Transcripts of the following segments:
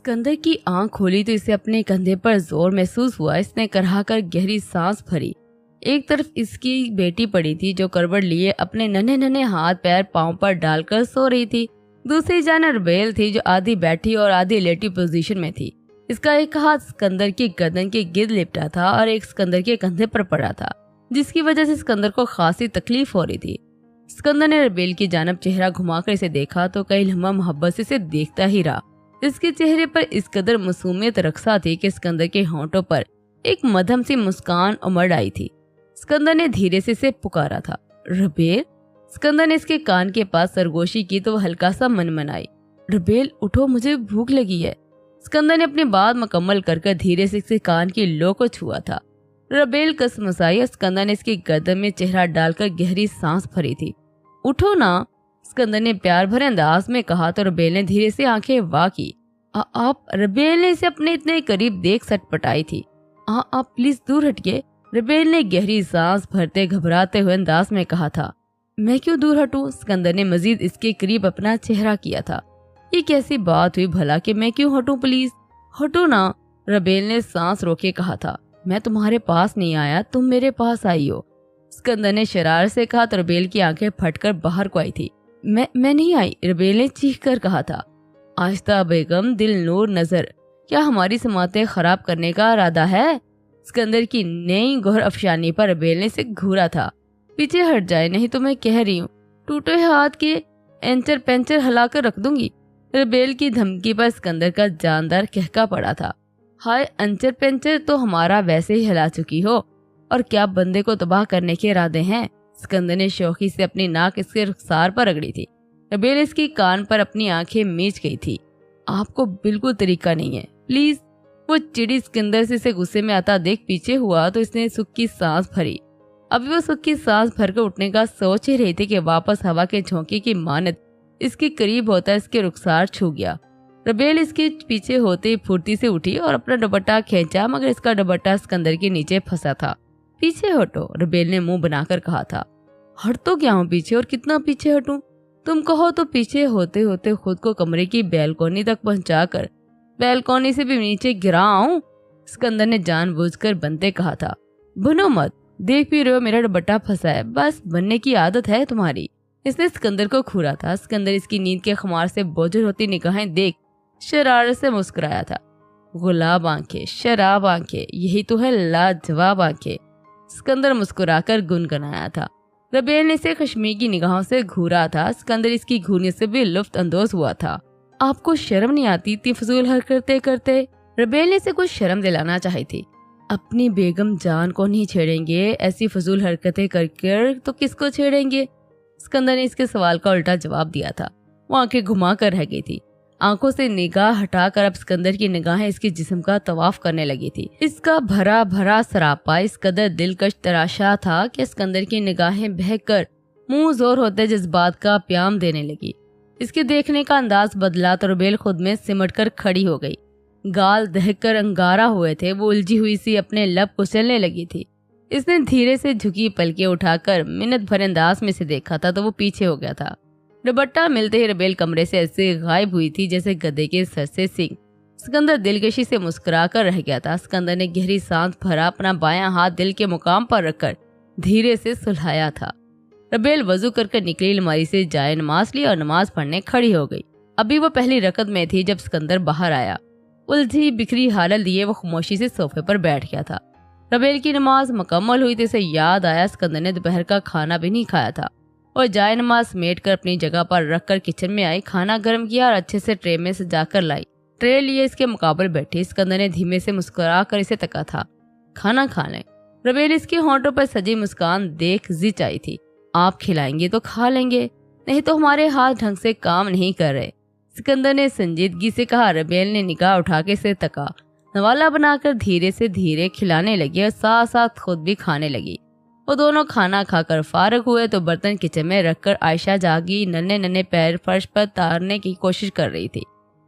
सिकंदर की आंख खोली तो इसे अपने कंधे पर जोर महसूस हुआ। इसने कराह कर गहरी सांस भरी। एक तरफ इसकी बेटी पड़ी थी जो करवट लिए अपने नन्हे नन्हे हाथ पैर पांव पर डालकर सो रही थी। दूसरी जानब रबेल थी जो आधी बैठी और आधी लेटी पोजीशन में थी। इसका एक हाथ सिकंदर की गर्दन के गिर्द लिपटा था और एक सिकंदर के कंधे पर पड़ा था, जिसकी वजह से सिकंदर को खासी तकलीफ हो रही थी। सिकंदर ने रबेल की जानब चेहरा घुमाकर इसे देखा तो कई लम्हा मोहब्बत से इसे देखता ही रहा। इसके चेहरे पर इस कदर मासूमियत रक्सा थी कि सिकंदर के होंठों पर एक मध्यम सी मुस्कान उमड़ आई थी। सिकंदर ने धीरे से इसे पुकारा था, रबेल। सिकंदर ने इसके कान के पास सरगोशी की तो वह हल्का सा मनमनाई, रबेल उठो, मुझे भूख लगी है। सिकंदर ने अपनी बात मुकम्मल कर धीरे से इसके कान की लो को छुआ था। रबेल कसमसाई और सिकंदर ने इसकी गर्दन में चेहरा डालकर गहरी सांस भरी थी। उठो ना, सिकंदर ने प्यार भरे अंदाज में कहा तो रबेल ने धीरे से आंखें वाह की। आप? रबेल ने इसे अपने इतने करीब देख सटपटाई थी। आप प्लीज दूर हटिए, रबेल ने गहरी सांस भरते घबराते हुए अंदाज में कहा था। मैं क्यों दूर हटूं? सिकंदर ने मजीद इसके करीब अपना चेहरा किया था। ये कैसी बात हुई भला कि मैं क्यों हटूं? प्लीज हटो ना, रबेल ने सांस रोके कहा था। मैं तुम्हारे पास नहीं आया, तुम मेरे पास आई हो, सिकंदर ने शरारत से कहा तो रबेल की आंखें फटकर बाहर को आई थी। मैं नहीं आई, रबेल ने चीख कर कहा था। आहिस्ता बेगम, दिल नूर नजर, क्या हमारी समातें खराब करने का इरादा है? सिकंदर की नई गौर अफशानी पर रबेल ने से घूरा था। पीछे हट जाए, नहीं तो मैं कह रही हूँ टूटे हाथ के एंचर पेंचर हिलाकर रख दूंगी। रबेल की धमकी पर सिकंदर का जानदार कहका पड़ा था। हाय, अंचर पेंचर तो हमारा वैसे ही हिला चुकी हो, और क्या बंदे को तबाह करने के इरादे हैं? सिकंदर ने शौकी से अपनी नाक इसके रुखसार पर रगड़ी थी। रबेल इसकी कान पर अपनी आंखें मीच गई थी। आपको बिल्कुल तरीका नहीं है, प्लीज। वो चिड़ी सिकंदर से इसे गुस्से में आता देख पीछे हुआ तो इसने सुख की सांस भरी। अभी वो सुख की सांस भरकर उठने का सोच ही रही थी कि वापस हवा के झोंके की मानद इसके करीब होता इसके रुखसार छू गया। रबेल इसके पीछे होते ही फुर्ती से उठी और अपना दुपट्टा खींचा, मगर इसका दुपट्टा सिकंदर के नीचे फंसा था। पीछे हटो, रबेल ने मुंह बनाकर कहा था। हट तो क्या हूँ पीछे, और कितना पीछे हटूं? तुम कहो तो पीछे होते होते खुद को कमरे की बैल्कोनी तक पहुंचाकर बैल्कोनी से भी नीचे गिरा आऊं, सिकंदर ने जानबूझकर बनते कहा था। बनो मत, देख भी रहे हो मेरा दुपट्टा फंसा है, बस बनने की आदत है तुम्हारी। इसने सिकंदर को घूरा था। सिकंदर इसकी नींद के खुमार से बोझल होती निगाहें देख शरारत से मुस्कुराया था। गुलाब आंखें, शराब आंखें, यही तो है लाजवाब आंखें, सिकंदर मुस्कुराकर गुनगुनाया था। रबेल ने इसे कश्मीर की निगाहों से घूरा था। सिकंदर इसकी घूरने से भी लुफ्त अंदोज हुआ था। आपको शर्म नहीं आती इतनी फजूल हरकतें करते? रबेल ने इसे कुछ शर्म दिलाना चाही थी। अपनी बेगम जान को नहीं छेड़ेंगे, ऐसी फजूल हरकतें करके तो किसको छेड़ेंगे? सिकंदर ने इसके सवाल का उल्टा जवाब दिया था। वो आंखें घुमा कर रह गई थी। आंखों से निगाह हटाकर अब सिकंदर की निगाहें इसके जिस्म का तवाफ करने लगी थी। इसका भरा भरा सरापा इस कदर दिलकश तराशा था कि सिकंदर की निगाहें बहकर मुंह जोर होते जज्बात का प्याम देने लगी। इसके देखने का अंदाज बदला तो रबेल खुद में सिमट कर खड़ी हो गई। गाल दहकर अंगारा हुए थे, वो उलझी हुई सी अपने लब कुचलने लगी थी। इसने धीरे से झुकी पलकें उठाकर मिन्नत भरे अंदाज में से देखा था तो वो पीछे हो गया था। दुपट्टा मिलते ही रबेल कमरे से ऐसे गायब हुई थी जैसे गधे के सर से सींग। सिकंदर दिलकशी से मुस्कुरा कर रह गया था। सिकंदर ने गहरी सांस भरा, अपना बायां हाथ दिल के मुकाम पर रखकर धीरे से सुलझाया था। रबेल वजू कर निकली, अलमारी से जाए नमाज ली और नमाज पढ़ने खड़ी हो गई। अभी वो पहली रकत में थी जब सिकंदर बाहर आया। उलझी बिखरी हालत लिए वो खामोशी से सोफे पर बैठ गया था। रबेल की नमाज मुकम्मल हुई तो इसे याद आया सिकंदर ने दोपहर का खाना भी नहीं खाया था, और जाए नमाज समेट कर अपनी जगह पर रखकर किचन में आई, खाना गर्म किया और अच्छे से ट्रे में सजाकर लाई। ट्रे लिए इसके मुकाबले बैठी। सिकंदर ने धीमे से मुस्कुरा कर इसे तका था। खाना खा लें। रबेल इसके होंठों पर सजी मुस्कान देख जिच आई थी। आप खिलाएंगे तो खा लेंगे, नहीं तो हमारे हाथ ढंग से काम नहीं कर रहे, सिकंदर ने संजीदगी से कहा। रबेल ने निगाह उठा के इसे तका, नवाला बनाकर धीरे से धीरे खिलाने लगी और साथ साथ खुद भी खाने लगी। वो दोनों खाना खाकर फारग हुए तो बर्तन किचन में रखकर आयशा जागी नन्हे नन्हे पैर फर्श पर तारने की कोशिश कर रही थी।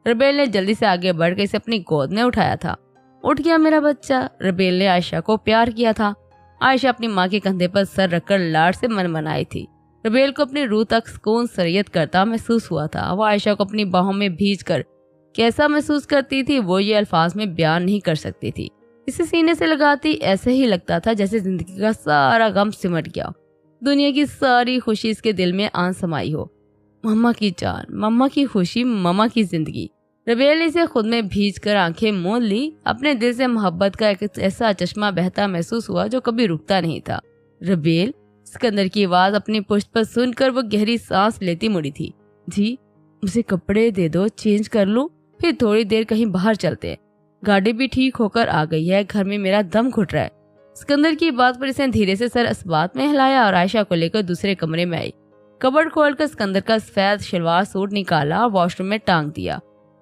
रबेल ने जल्दी से आगे बढ़कर इसे अपनी गोद में उठाया था। उठ गया मेरा बच्चा, रबेल ने आयशा को प्यार किया था। आयशा अपनी माँ के कंधे पर सर रखकर लाड से मनमनाई थी। रबेल को अपनी रूह तक सुकून सरियत करता महसूस हुआ था। वो आयशा को अपनी बाहों में भींच कर कैसा महसूस करती थी वो ये अल्फाज में बयान नहीं कर सकती थी। इसे सीने से लगाती ऐसे ही लगता था जैसे जिंदगी का सारा गम सिमट गया, दुनिया की सारी खुशी इसके दिल में आन समाई हो। मम्मा की जान, मम्मा की खुशी, मम्मा की जिंदगी। रबेल ने इसे खुद में भीज कर आंखें मूंद ली। अपने दिल से मोहब्बत का एक ऐसा चश्मा बहता महसूस हुआ जो कभी रुकता नहीं था। रबेल, सिकंदर की आवाज अपनी पुश्त पर सुनकर वो गहरी सांस लेती मुड़ी थी। जी, मुझे कपड़े दे दो, चेंज कर लूं, फिर थोड़ी देर कहीं बाहर चलते हैं। गाड़ी भी ठीक होकर आ गई है, घर में मेरा दम घुट रहा है। सिकंदर की बात पर इसने धीरे से सर इस बात में हिलाया और आयशा को लेकर दूसरे कमरे में आई। कबर्ड खोलकर सिकंदर का सफेद शलवार सूट निकाला और वॉशरूम में टांग दिया।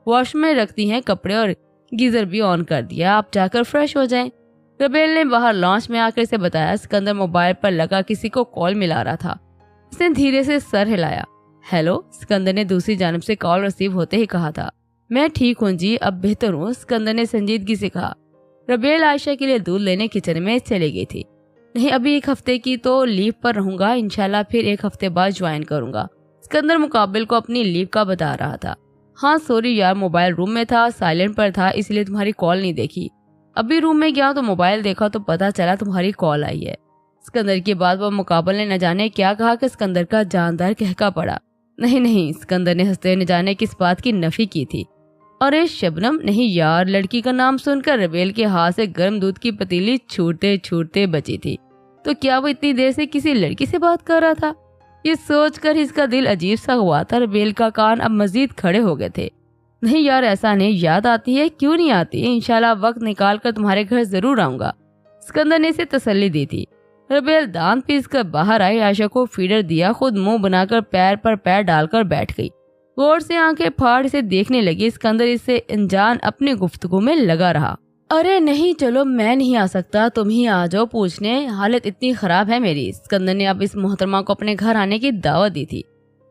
वॉशरूम में रख दी हैं कपड़े और गीजर भी ऑन कर दिया, आप जाकर फ्रेश हो जाएं। रबेल ने बाहर लॉन्च में आकर इसे बताया। सिकंदर मोबाइल पर लगा किसी को कॉल मिला रहा था। इसने धीरे से सर हिलाया। हेलो, सिकंदर ने दूसरी जानब से कॉल रिसीव होते ही कहा था। मैं ठीक हूँ जी, अब बेहतर हूँ, सिकंदर ने संजीदगी से कहा। रबेल आयशा के लिए दूध लेने किचन में चली गई थी। नहीं, अभी एक हफ्ते की तो लीव पर रहूंगा, इंशाल्लाह फिर एक हफ्ते बाद ज्वाइन करूंगा। सिकंदर मुकाबिल को अपनी लीव का बता रहा था। हाँ सॉरी यार, मोबाइल रूम में था, साइलेंट पर था, इसलिए तुम्हारी कॉल नहीं देखी। अभी रूम में गया तो मोबाइल देखा तो पता चला तुम्हारी कॉल आई है। सिकंदर की बात पर मुकाबिल ने न जाने क्या कहा कि सिकंदर का जानदार कहका पड़ा। नहीं, सिकंदर ने हंसते न जाने किस बात की नफी की थी। अरे शबनम, नहीं यार, लड़की का नाम सुनकर रबेल के हाथ से गर्म दूध की पतीली छूटते छूटते बची थी। तो क्या वो इतनी देर से किसी लड़की से बात कर रहा था? ये सोचकर इसका दिल अजीब सा हुआ था। रबेल का कान अब मजीद खड़े हो गए थे। नहीं यार, ऐसा नहीं, याद आती है, क्यों नहीं आती, इंशाल्लाह वक्त निकाल कर तुम्हारे घर जरूर आऊंगा, सिकंदर ने इसे तसल्ली दी थी। रबेल दांत पीस कर बाहर आई, आयशा को फीडर दिया, खुद मुंह बनाकर पैर पर पैर डालकर बैठ गई। गौर से आंखें फाड़ इसे देखने लगी। सिकंदर इससे अनजान अपनी गुफ्तगू में लगा रहा। अरे नहीं, चलो मैं नहीं आ सकता, तुम ही आ जाओ पूछने, हालत इतनी खराब है मेरी। सिकंदर ने अब इस मोहतरमा को अपने घर आने की दावत दी थी।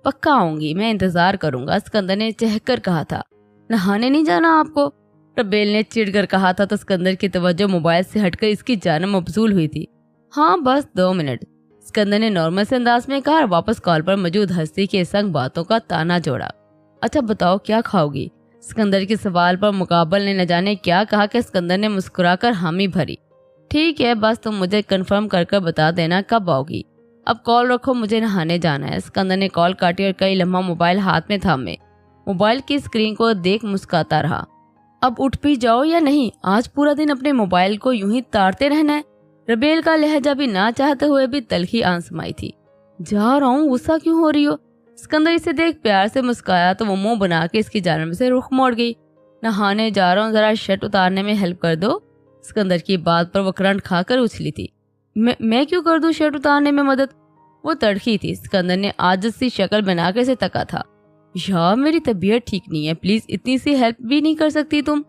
पक्का आऊंगी, मैं इंतजार करूंगा, सिकंदर ने चहकर कहा था। नहाने नहीं जाना आपको? रबेल ने चिढ़कर कहा था तो सिकंदर की तवज्जो मोबाइल से हटकर इसकी जानिब मबजूल हुई थी। हाँ बस 2 मिनट, सिकंदर ने नॉर्मल से अंदाज में कहा और वापस कॉल पर मौजूद हस्ती के संग बातों का ताना जोड़ा। अच्छा बताओ क्या खाओगी? सिकंदर के सवाल पर मुकाबल ने न जाने क्या कहा कि सिकंदर ने मुस्कुराकर हामी भरी। ठीक है, बस तुम मुझे कंफर्म कर बता देना कब आओगी। अब कॉल रखो, मुझे नहाने जाना है। सिकंदर ने कॉल काटी और कई लम्हा मोबाइल हाथ में थामे मोबाइल की स्क्रीन को देख मुस्कुराता रहा। अब उठ भी जाओ या नहीं, आज पूरा दिन अपने मोबाइल को यूं ही ताड़ते रहना है। रबेल का लहजा भी ना चाहते हुए भी तलखी आन समाई थी। जा रहा हूँ, गुस्सा क्यों हो रही हो? सिकंदर इसे देख प्यार से मुस्कुराया तो वो मुंह बना के इसकी जानिब से रुख मोड़ गई। नहाने जा रहा हूँ, जरा शर्ट उतारने में हेल्प कर दो। सिकंदर की बात पर वो करंट खाकर उछली थी। मैं क्यों कर दूं शर्ट उतारने में मदद? वो तड़की थी। सिकंदर ने आजिज़ सी शक्ल बनाकर इसे तका था। यार मेरी तबीयत ठीक नहीं है, प्लीज इतनी सी हेल्प भी नहीं कर सकती तुम?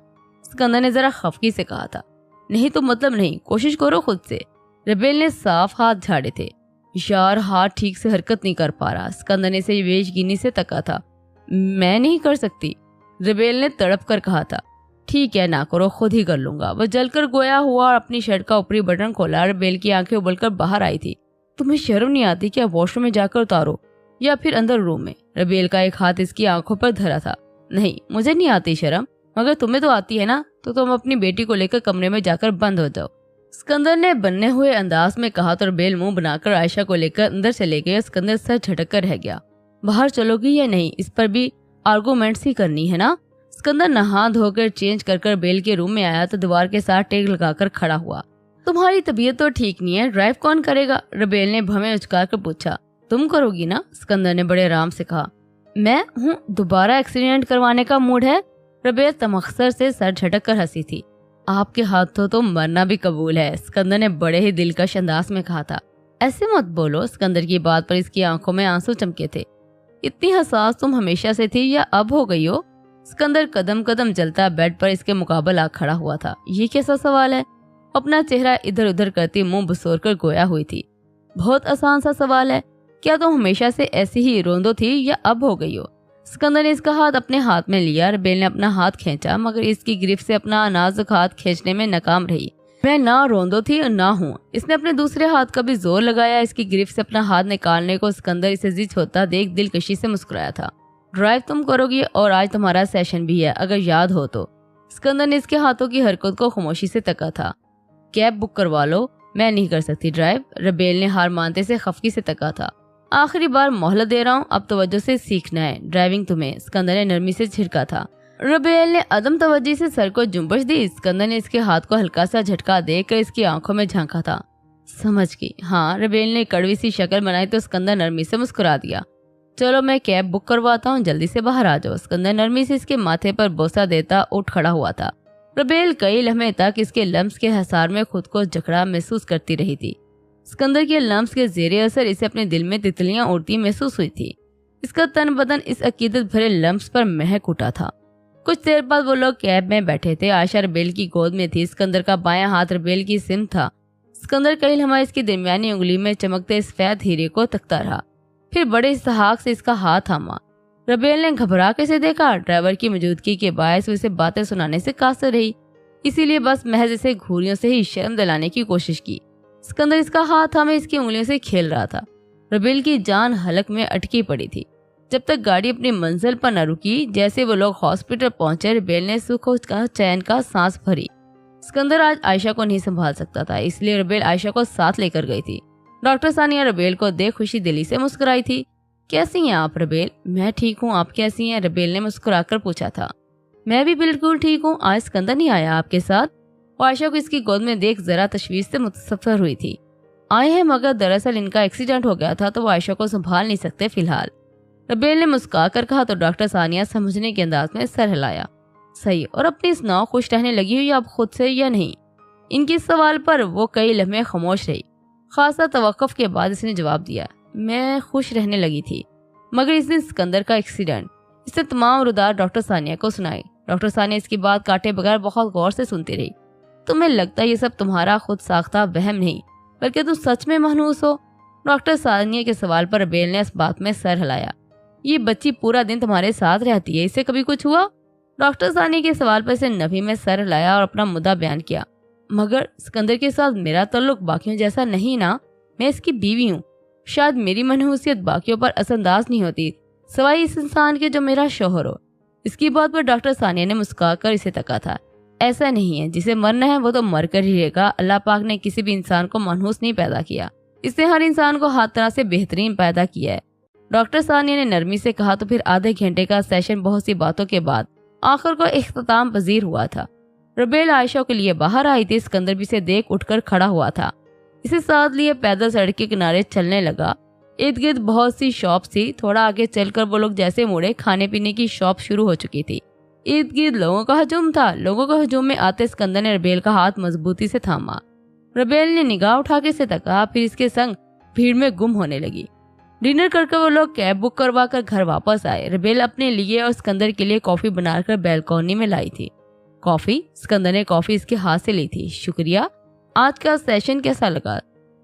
सिकंदर ने जरा खफकी से कहा था। नहीं तो मतलब नहीं, कोशिश करो खुद से। रबेल ने साफ हाथ झाड़े थे। यार हाथ ठीक से हरकत नहीं कर पा रहा। सिकंदर ने इसे बेचैनी से तका था। मैं नहीं कर सकती, रबेल ने तड़प कर कहा था। ठीक है ना करो, खुद ही कर लूंगा। वह जलकर गोया हुआ और अपनी शर्ट का ऊपरी बटन खोला। रबेल की आंखें उबलकर बाहर आई थी। तुम्हें शर्म नहीं आती क्या? वॉशरूम में जाकर उतारो या फिर अंदर रूम में। रबेल का एक हाथ इसकी आंखों पर धरा था। नहीं मुझे नहीं आती शर्म, मगर तुम्हें तो आती है ना, तो तुम अपनी बेटी को लेकर कमरे में जाकर बंद हो जाओ। सिकंदर ने बनने हुए अंदाज में कहा तो रबेल मुंह बनाकर आयशा को लेकर अंदर चले गए। सिकंदर सर झटक कर रह गया। बाहर चलोगी या नहीं, इस पर भी आर्गूमेंट्स ही करनी है ना? सिकंदर नहा धोकर चेंज कर रबेल के रूम में आया तो दीवार के साथ टेक लगाकर खड़ा हुआ। तुम्हारी तबीयत तो ठीक नहीं है, ड्राइव कौन करेगा? रबेल ने भवें उचकार कर पूछा। तुम करोगी ना? सिकंदर ने बड़े आराम से कहा। मैं हूँ, दोबारा एक्सीडेंट करवाने का मूड है? रबेल तमख्सर से सर झटक कर हंसी थी। आपके हाथों तो मरना भी कबूल है, सिकंदर ने बड़े ही दिलकश अंदाज में कहा था। ऐसे मत बोलो। सिकंदर की बात पर इसकी आंखों में आंसू चमके थे। इतनी हसास तुम हमेशा से थी या अब हो गई हो? सिकंदर कदम कदम जलता बेड पर इसके मुकाबले आ खड़ा हुआ था। ये कैसा सवाल है? अपना चेहरा इधर उधर करती मुंह बसोर कर गोया हुई थी। बहुत आसान सा सवाल है। क्या तुम हमेशा से ऐसी ही रोंदो थी या अब हो गई हो? सिकंदर ने इसका हाथ अपने हाथ में लिया। रबेल ने अपना हाथ खींचा मगर इसकी गिरफ्त से अपना नाजुक हाथ खींचने में नाकाम रही। मैं ना रोंदो थी ना हूँ। इसने अपने दूसरे हाथ का भी जोर लगाया इसकी गिरफ्त से अपना हाथ निकालने को। सिकंदर इसे जिद होता देख दिलकशी से मुस्कुराया था। ड्राइव तुम करोगी और आज तुम्हारा सेशन भी है, अगर याद हो तो। सिकंदर ने इसके हाथों की हरकत को खामोशी से तका था। कैब बुक करवा लो, मैं नहीं कर सकती ड्राइव। रबेल ने हार मानते से खफकी से तका था। आखिरी बार मोहलत दे रहा हूँ, अब तवज्जो से सीखना है ड्राइविंग तुम्हें, सिकंदर ने नरमी से छिड़का था। रबेल ने अदम तवज्जो से सर को जुम्बश दी। सिकंदर ने इसके हाथ को हल्का सा झटका देकर इसकी आंखों में झांका था। समझ गई हाँ। रबेल ने कड़वी सी शक्ल बनाई तो सिकंदर नरमी से मुस्कुरा दिया। चलो मैं कैब बुक करवाता हूँ, जल्दी से बाहर आ जाओ। सिकंदर नरमी से इसके माथे पर बोसा देता उठ खड़ा हुआ था। रबेल कई लम्हे तक इसके लम्स के हिसार में खुद को जकड़ा महसूस करती रही थी। सिकंदर के लम्स के जेरे असर इसे अपने दिल में तितलियां उड़ती महसूस हुई थी। इसका तन बदन इस अकीदत भरे लम्स पर महक उठा था। कुछ देर बाद वो लोग कैब में बैठे थे। आयशा रबेल की गोद में थी। सिकंदर का बायां हाथ रबेल की सिम था। सिकंदर कई लम्हा इसकी दरमियानी उंगली में चमकते सफेद हीरे को तकता रहा, फिर बड़े इस्तहाक से इसका हाथ थामा। रबेल ने घबरा के से देखा। ड्राइवर की मौजूदगी के बायस उसे बातें सुनाने से कासर रही, इसीलिए बस महज इसे घूरियों से ही शर्म दिलाने की कोशिश की। सिकंदर इसका हाथ थामे इसकी उंगलियों से खेल रहा था। रबेल की जान हलक में अटकी पड़ी थी। जब तक गाड़ी अपनी मंजिल पर न रुकी, जैसे वो लोग हॉस्पिटल पहुंचे, रबेल ने सुख का चैन का सांस भरी। सिकंदर आज आयशा को नहीं संभाल सकता था, इसलिए रबेल आयशा को साथ लेकर गई थी। डॉक्टर सानिया रबेल को देख खुशी दिली से मुस्कुराई थी। कैसी हैं आप रबेल? मैं ठीक हूँ, आप कैसी हैं? रबेल ने मुस्कुराकर पूछा था। मैं भी बिल्कुल ठीक हूँ। आज सिकंदर नहीं आया आपके साथ? वो आयशा को इसकी गोद में देख जरा तशवीश से मुतसफ़र हुई थी। आए हैं, मगर दरअसल इनका एक्सीडेंट हो गया था तो वो आयशा को संभाल नहीं सकते फिलहाल। रबेल ने मुस्कुरा कर कहा तो डॉक्टर सानिया समझने के अंदाज में सर हिलाया। सही, और अपनी इस नाव खुश रहने लगी हुई आप खुद से या नहीं? इनके सवाल पर वो कई लम्हे खामोश रही। खासा तवक्कुफ के बाद इसने जवाब दिया, मैं खुश रहने लगी थी, मगर इस दिन सिकंदर का एक्सीडेंट। इसने तमाम रुदार डॉक्टर सानिया को सुनाई। डॉक्टर सानिया इसकी बात काटे बगैर बहुत गौर से सुनती रही। तुम्हें लगता है ये सब तुम्हारा खुद साख्ता वहम नहीं, बल्कि तुम सच में मनहूस हो? डॉक्टर सानिया के सवाल पर रबेल ने इस बात में सर हिलाया। ये बच्ची पूरा दिन तुम्हारे साथ रहती है, इससे कभी कुछ हुआ? डॉक्टर सानिया के सवाल पर इसे नफी में सर हिलाया और अपना मुद्दा बयान किया। मगर सिकंदर के साथ मेरा ताल्लुक बाकियों जैसा नहीं ना, मैं इसकी बीवी हूँ। शायद मेरी मनहूसियत बाकियों पर असरअंदाज नहीं होती, सवाई इस इंसान के जो मेरा शौहर हो। इसकी बात पर डॉक्टर सानिया ने मुस्कुराकर इसे तका था। ऐसा नहीं है, जिसे मरना है वो तो मर कर ही रहेगा। अल्लाह पाक ने किसी भी इंसान को मनहूस नहीं पैदा किया, इसने हर इंसान को हर तरह से बेहतरीन पैदा किया है। डॉक्टर सानिया ने नरमी से कहा तो फिर आधे घंटे का सेशन बहुत सी बातों के बाद आखिर को इख्तिताम पजीर हुआ था। रबेल आयशा के लिए बाहर आई थी। सिकंदर भी से देख उठकर खड़ा हुआ था। इसे साथ लिए पैदल सड़क के किनारे चलने लगा। इर्द गिर्द बहुत सी शॉप थी। थोड़ा आगे चलकर वो लोग जैसे मुड़े, खाने पीने की शॉप शुरू हो चुकी थी। इर्द गिर्द लोगों का हजूम था। लोगों का हजूम में आते सिकंदर ने रबेल का हाथ मजबूती से थामा। रबेल ने निगाह उठा के से तका, फिर इसके संग भीड़ में गुम होने लगी। डिनर करके वो लोग कैब बुक करवा कर घर वापस आए। रबेल अपने लिए और सिकंदर के लिए कॉफी बनाकर बैल्कनी में लाई थी। कॉफी? सिकंदर ने कॉफी इसके हाथ से ली थी। शुक्रिया। आज का सेशन कैसा लगा?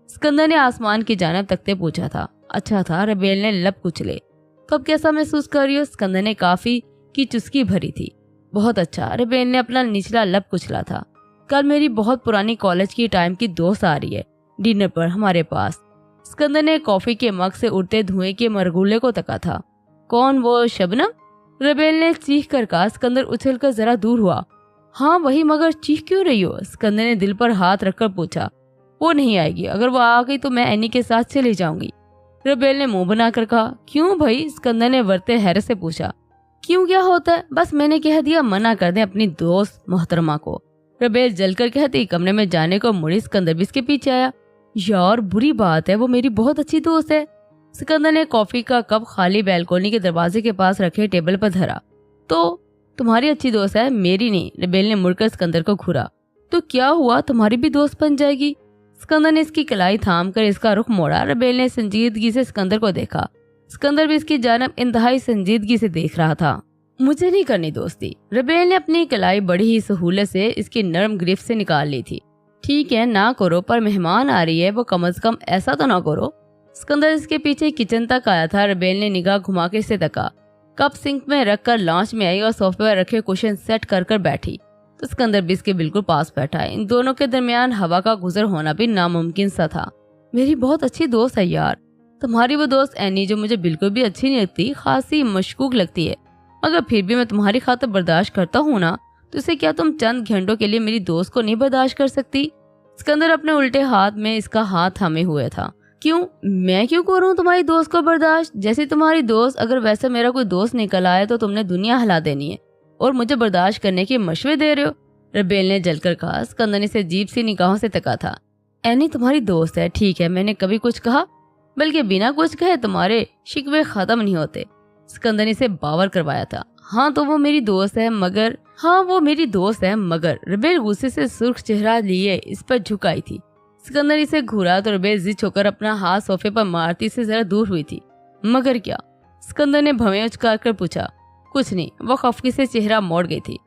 सिकंदर ने आसमान की जानिब तकते पूछा था। अच्छा था, रबेल ने लब कुचले। तो अब कैसा महसूस कर रही हो? सिकंदर ने काफी की चुस्की भरी थी। बहुत अच्छा, रबेल ने अपना निचला लब कुचला था। कल मेरी बहुत पुरानी कॉलेज की टाइम की दोस्त आ रही है डिनर पर हमारे पास। सिकंदर ने कॉफी के मग से उड़ते धुएं के मरगुले को तका था। कौन, वो शबनम? रबेल ने चीख कर कहा। सिकंदर उछल कर जरा दूर हुआ। हाँ वही, मगर चीख क्यों रही हो? सिकंदर ने दिल पर हाथ रखकर पूछा। वो नहीं आएगी, अगर वो आ गई तो मैं एनी के साथ चली जाऊंगी। रबेल ने मुंह बनाकर कहा। क्यों भाई? सिकंदर ने वर्ते हैरत से पूछा। क्यों क्या होता है? बस मैंने कह दिया मना कर दे अपनी दोस्त मोहतरमा को। रबेल जलकर कहती कमरे में जाने को मुड़ी। सिकंदर भी इसके पीछे आया। यार बुरी बात है, वो मेरी बहुत अच्छी दोस्त है। सिकंदर ने कॉफी का कप खाली बैल्कनी के दरवाजे के पास रखे टेबल पर धरा। तो तुम्हारी अच्छी दोस्त है, मेरी नहीं। रबेल ने मुड़कर सिकंदर को घूरा। तो क्या हुआ, तुम्हारी भी दोस्त बन जाएगी? सिकंदर ने इसकी कलाई थाम कर इसका रुख मोड़ा। रबेल ने संजीदगी से सिकंदर को देखा। सिकंदर भी इसकी जानब इंतहाई संजीदगी से देख रहा था। मुझे नहीं करनी दोस्ती। रबेल ने अपनी कलाई बड़ी ही सहूलत से इसकी नरम गिरफ्त से निकाल ली थी। ठीक है ना करो, पर मेहमान आ रही है, वो कम से कम ऐसा तो ना करो। सिकंदर इसके पीछे किचन तक आया था। रबेल ने निगाह घुमा के इसे तका। कप सिंक में रखकर लॉन्च में आई और सोफे पर रखे कुशन सेट कर बैठी तो सिकंदर भी इसके बिल्कुल पास बैठा है। इन दोनों के दरमियान हवा का गुजर होना भी नामुमकिन सा था। मेरी बहुत अच्छी दोस्त है यार। تمہاری وہ دوست اینی جو مجھے بالکل بھی اچھی نہیں لگتی، خاصی مشکوک لگتی ہے، مگر پھر بھی میں تمہاری خاطر برداشت کرتا ہوں نا، تو اسے کیا تم چند گھنٹوں کے لیے میری دوست کو نہیں برداشت کر سکتی؟ اسکندر اپنے الٹے ہاتھ میں اس کا ہاتھ تھامے ہوئے تھا۔ میں کیوں کروں تمہاری دوست کو برداشت؟ جیسے تمہاری دوست، اگر ویسے میرا کوئی دوست نکل آئے تو تم نے دنیا ہلا دینی ہے اور مجھے برداشت کرنے کے مشورے دے رہے ہو، ربیل نے جل کر کہا۔ اسکندر نے اسے عجیب سی نگاہوں سے تکا تھا۔ اینی تمہاری دوست ہے، ٹھیک ہے، میں نے کبھی کچھ کہا؟ بلکہ بنا کچھ کہے تمہارے شکوے ختم نہیں ہوتے۔ اسکندر نے اسے باور کروایا تھا۔ ہاں وہ میری دوست ہے مگر ربیل غصے سے سرخ چہرہ لیے اس پر جھکائی تھی۔ اسکندر اسے گھورا تو ربیل ضد ہو کر اپنا ہاتھ صوفے پر مارتی سے ذرا دور ہوئی تھی۔ مگر کیا؟ اسکندر نے بھویں اچکا کر پوچھا۔ کچھ نہیں، وہ خفگی سے چہرہ موڑ گئی تھی۔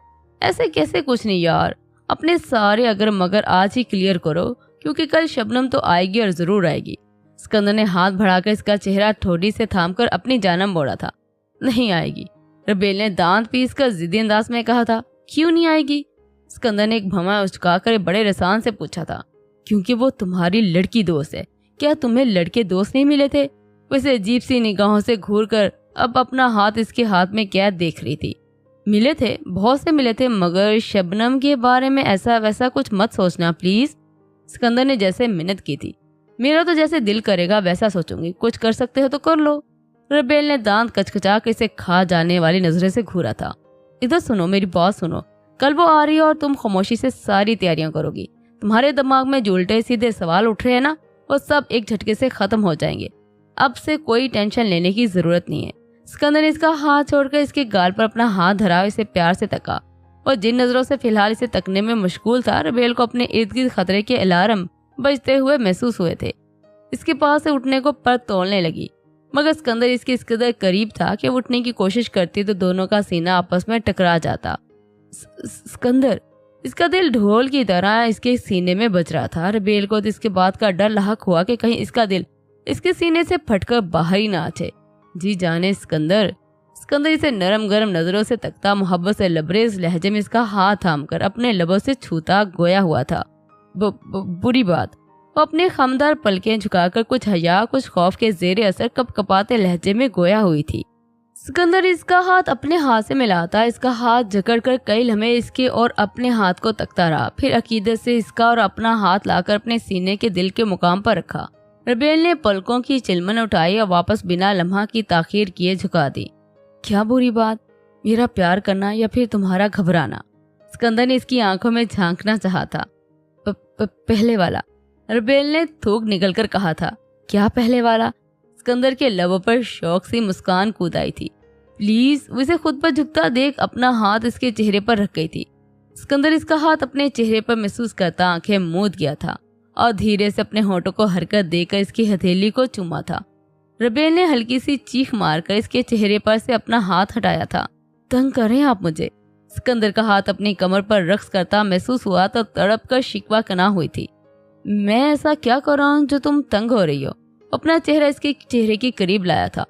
ایسے کیسے کچھ نہیں یار، اپنے سارے اگر مگر آج ہی کلیئر کرو، کیونکہ کل شبنم تو آئے گی اور ضرور آئے گی۔ اسکندر نے ہاتھ بڑھا کر اس کا چہرہ ٹھوڑی سے تھام کر اپنی جانب موڑا تھا۔ نہیں آئے گی، ربیل نے دانت پیس کر ضدی انداز میں کہا تھا۔ کیوں نہیں آئے گی؟ اسکندر نے ایک بھواں اچکا کر بڑے رسان سے پوچھا تھا۔ کیونکہ وہ تمہاری لڑکی دوست ہے۔ کیا تمہیں لڑکے دوست نہیں ملے تھے؟ وہ اسے عجیب سی نگاہوں سے گھور کر اب اپنا ہاتھ اس کے ہاتھ میں قید دیکھ رہی تھی۔ ملے تھے، بہت سے ملے تھے، مگر شبنم کے بارے میں ایسا ویسا کچھ مت سوچنا پلیز۔ اسکندر نے جیسے منت کی تھی۔ میرا تو جیسے دل کرے گا ویسا سوچوں گی، کچھ کر سکتے ہو تو کر لو۔ ربیل نے دانت کچکچا کے اسے کھا جانے والی نظریں سے گھورا تھا۔ ادھر سنو، میری بات سنو، کل وہ آ رہی ہے اور تم خاموشی سے ساری تیاریاں کرو گی۔ تمہارے دماغ میں جو الٹے سیدھے سوال اٹھ رہے ہیں نا، وہ سب ایک جھٹکے سے ختم ہو جائیں گے۔ اب سے کوئی ٹینشن لینے کی ضرورت نہیں ہے۔ اسکندر نے اس کا ہاتھ چھوڑ کر اس کے گال پر اپنا ہاتھ دھرا، اسے پیار سے تکا، اور جن نظروں سے فی الحال اسے تکنے میں مشغول تھا، ربیل کو اپنے ارد گرد خطرے کے الارم بجتے ہوئے محسوس ہوئے تھے۔ اس کے پاس سے اٹھنے کو پر تولنے لگی، مگر اسکندر اس کے اس قدر قریب تھا کہ وہ اٹھنے کی کوشش کرتی تو دونوں کا سینہ آپس میں ٹکرا جاتا۔ اسکندر، اس کا دل ڈھول کی طرح اس کے سینے میں بج رہا تھا۔ ربیل کو اس کے بات کا ڈر لاحق ہوا کہ کہیں اس کا دل اس کے سینے سے پھٹ کر باہر ہی نہ آچے۔ جی جانے اسکندر اسے نرم گرم نظروں سے تکتا، محبت سے لبریز لہجے میں اس کا ہاتھ تھام کر اپنے لبوں سے چھوتا گویا ہوا تھا۔ بری بات، وہ اپنے خمدار پلکیں جھکا کر کچھ حیا کچھ خوف کے زیر اثر کپ کپاتے لہجے میں گویا ہوئی تھی۔ اسکندر اس کا ہاتھ اپنے ہاتھ سے ملاتا، اس کا ہاتھ جکڑ کر کئی لمحے اس کے اور اپنے ہاتھ کو تکتا رہا، پھر عقیدت سے اس کا اور اپنا ہاتھ لا کر اپنے سینے کے دل کے مقام پر رکھا۔ ربیل نے پلکوں کی چلمن اٹھائی اور واپس بنا لمحہ کی تاخیر کیے جھکا دی۔ کیا بری بات، میرا پیار کرنا یا پھر تمہارا گھبرانا؟ اسکندر نے اس کی آنکھوں میں جھانکنا چاہا تھا۔ پہلے والا، ربیل نے تھوک نکل کر کہا تھا۔ کیا پہلے والا؟ اسکندر کے لبوں پر شوق سی مسکان کود آئی تھی۔ پلیز، وہ اسے خود پر جھکتا دیکھ اپنا ہاتھ اس کے چہرے پر رکھ گئی تھی۔ اسکندر اس کا ہاتھ اپنے چہرے پر محسوس کرتا آنکھیں موند گیا تھا اور دھیرے سے اپنے ہونٹوں کو حرکت دے کر اس کی ہتھیلی کو چوما تھا۔ ربیل نے ہلکی سی چیخ مار کر اس کے چہرے پر سے اپنا ہاتھ ہٹایا تھا۔ تنگ کریں آپ مجھے؟ اسکندر کا ہاتھ اپنی کمر پر رقص کرتا محسوس ہوا تو تڑپ کر شکوہ کنا ہوئی تھی۔ میں ایسا کیا کر رہا ہوں جو تم تنگ ہو رہی ہو؟ اپنا چہرہ اس کے چہرے کے قریب لایا تھا۔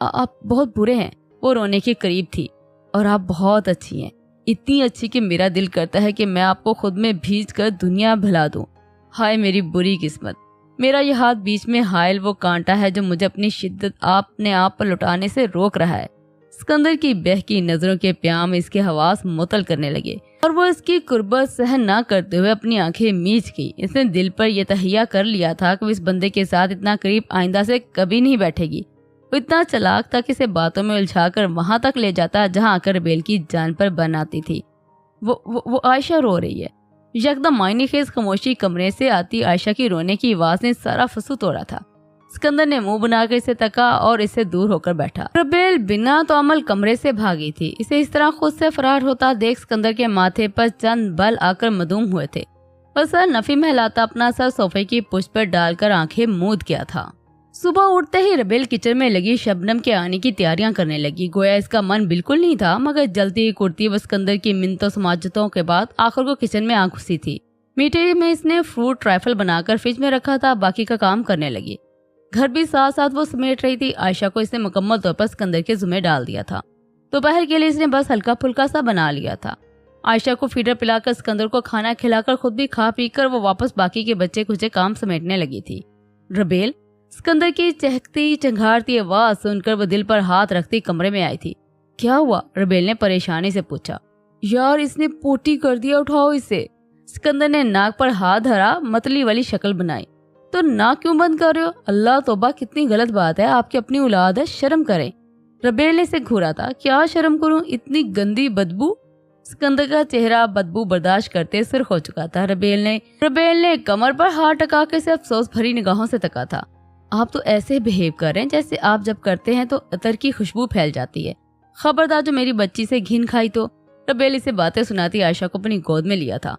آپ بہت برے ہیں۔ وہ رونے کے قریب تھی۔ اور آپ بہت اچھی ہیں، اتنی اچھی کہ میرا دل کرتا ہے کہ میں آپ کو خود میں بھیج کر دنیا بھلا دوں۔ ہائے میری بری قسمت، میرا یہ ہاتھ بیچ میں حائل وہ کانٹا ہے جو مجھے اپنی شدت اپنے آپ پر لٹانے سے روک رہا ہے۔ اسکندر کی بہکی نظروں کے پیام اس کے حواس معطل کرنے لگے اور وہ اس کی قربت سہن نہ کرتے ہوئے اپنی آنکھیں میچ گئی۔ اس نے دل پر یہ تہیہ کر لیا تھا کہ وہ اس بندے کے ساتھ اتنا قریب آئندہ سے کبھی نہیں بیٹھے گی۔ وہ اتنا چلاک تھا کہ اسے باتوں میں الجھا کر وہاں تک لے جاتا جہاں آ کر ربیل کی جان پر بن آتی تھی۔ وہ عائشہ رو رہی ہے۔ یکدم معنی خیز خاموشی کمرے سے آتی عائشہ کی رونے کی آواز نے سارا فسو توڑا تھا۔ اسکندر نے منہ بنا کر اسے تکا اور اسے دور ہو کر بیٹھا۔ ربیل بنا تو عمل کمرے سے بھاگی تھی۔ اسے اس طرح خود سے فرار ہوتا دیکھ اسکندر کے ماتھے پر چند بل آ کر مدوم ہوئے تھے۔ وہ سر نفی میں ہلاتا اپنا سر صوفے کی پشت پر ڈال کر آنکھیں موند کیا تھا۔ صبح اٹھتے ہی ربیل کچن میں لگی شبنم کے آنے کی تیاریاں کرنے لگی۔ گویا اس کا من بالکل نہیں تھا، مگر جلتی ہی کرتی وہ اسکندر کی منتوں سماجتوں کے بعد آخر کو کچن میں آ گھسی تھی۔ میٹھے میں اس نے فروٹ ٹرائفل بنا کر فریج میں رکھا تھا، باقی کا کام کرنے لگی۔ گھر بھی ساتھ ساتھ وہ سمیٹ رہی تھی۔ عائشہ کو اس نے مکمل طور پر اسکندر کے ذمہ ڈال دیا تھا۔ دوپہر کے لیے اس نے بس ہلکا پھلکا سا بنا لیا تھا۔ عائشہ کو فیڈر پلا کر اسکندر کو کھانا کھلا کر خود بھی کھا پی کر وہ واپس باقی کے بچے کچے کام سمیٹنے لگی تھی۔ ربیل، सिकंदर की चहकती चंघारती आवाज सुनकर वो दिल पर हाथ रखती कमरे में आई थी। क्या हुआ? रबेल ने परेशानी से पूछा। यार इसने पोटी कर दिया, उठाओ इसे। सिकंदर ने नाक पर हाथ धरा, मतली वाली शक्ल बनाई। तो नाक क्यों बंद कर रहे हो? अल्लाह तौबा, कितनी गलत बात है, आपकी अपनी औलाद है, शर्म करें। रबेल ने इसे घूरा था। क्या शर्म करूं, इतनी गंदी बदबू। सिकंदर का चेहरा बदबू बर्दाश्त करते सुर्ख हो चुका था। रबेल ने कमर पर हाथ टका के से अफसोस भरी निगाहों से तका था। आप तो ऐसे बिहेव कर रहे हैं जैसे आप जब करते हैं तो अतर की खुशबू फैल जाती है। खबरदार जो मेरी बच्ची से घिन खाई तो। रबेल इसे बातें सुनाती आयशा को अपनी गोद में लिया था।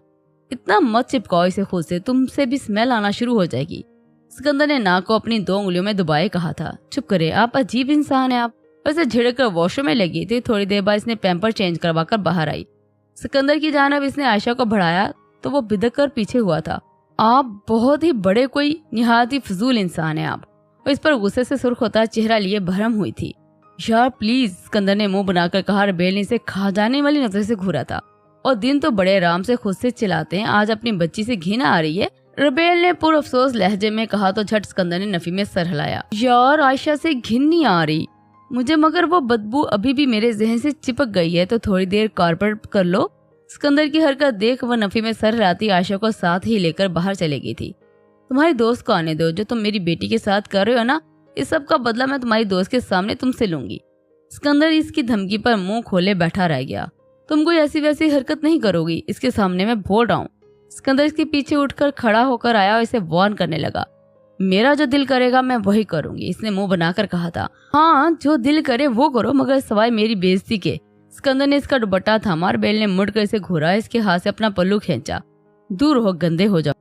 इतना मत चिपकाओ इसे खुद से, तुमसे भी स्मेल आना शुरू हो जाएगी। सिकंदर ने नाक को अपनी 2 उंगलियों में दबाए कहा था। चुप करे, आप अजीब इंसान है आप। वैसे झिड़क कर वॉशरूम में लगी थी। थोड़ी देर बाद इसने पैम्पर चेंज करवा कर बाहर आई। सिकंदर की जानब इसने आयशा को बढ़ाया तो वो बिदक कर पीछे हुआ था। आप बहुत ही बड़े कोई निहायत ही फजूल इंसान है आप। और इस पर गुस्से से सुर्ख होता चेहरा लिए भरम हुई थी। यार प्लीज, सिकंदर ने मुंह बनाकर कहा। रबेल ने इसे खा जाने वाली नजर से घूरा था। और दिन तो बड़े आराम से खुद से चिल्लाते हैं, आज अपनी बच्ची से घिन आ रही है। रबेल ने पुर अफसोस लहजे में कहा तो झट सिकंदर ने नफी में सर हिलाया। यार आयशा से घिन नहीं आ रही मुझे, मगर वो बदबू अभी भी मेरे जहन से चिपक गई है, तो थोड़ी देर कारपेट कर लो। सिकंदर की हरकत देख वह नफी में सर हिलाती आयशा को साथ ही लेकर बाहर चली गई थी। तुम्हारी दोस्त को आने दो, जो तुम मेरी बेटी के साथ कर रहे हो ना, इस सब का बदला मैं तुम्हारी दोस्त के सामने तुमसे लूंगी। सिकंदर इसकी धमकी पर मुंह खोले बैठा रह गया। तुम कोई ऐसी वैसी हरकत नहीं करोगी, इसके सामने मैं बोल रहा हूँ। सिकंदर इसके पीछे उठकर खड़ा होकर आया और इसे वार्न करने लगा। मेरा जो दिल करेगा मैं वही करूंगी, इसने मुंह बनाकर कहा था। हाँ, जो दिल करे वो करो, मगर सवाए मेरी बेइज्जती के। सिकंदर ने इसका दुपट्टा थामा। रबेल ने मुड़कर इसे घूरा, इसके हाथ से अपना पल्लू खींचा। दूर हो, गंदे हो जाओ।